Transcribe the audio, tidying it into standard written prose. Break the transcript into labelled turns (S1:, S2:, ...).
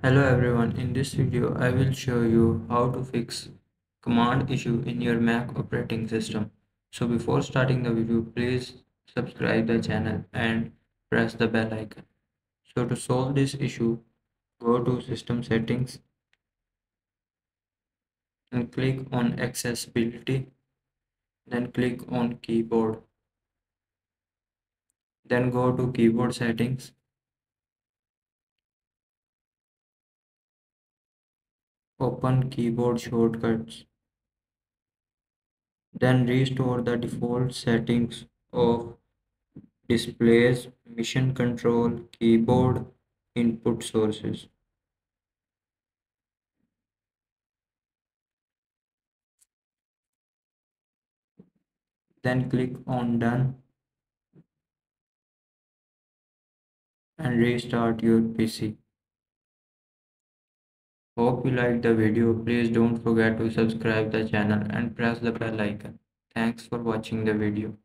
S1: Hello everyone, in this video I will show you how to fix command issue in your Mac operating system. So before starting the video, please subscribe the channel and press the bell icon. So to solve this issue, go to System Settings and click on Accessibility, then click on Keyboard. Then go to Keyboard Settings, open Keyboard Shortcuts, then restore the default settings of displays, mission control, keyboard, input sources. Then click on Done and restart your PC. Hope you liked the video. Please don't forget to subscribe the channel and press the bell icon. Thanks for watching the video.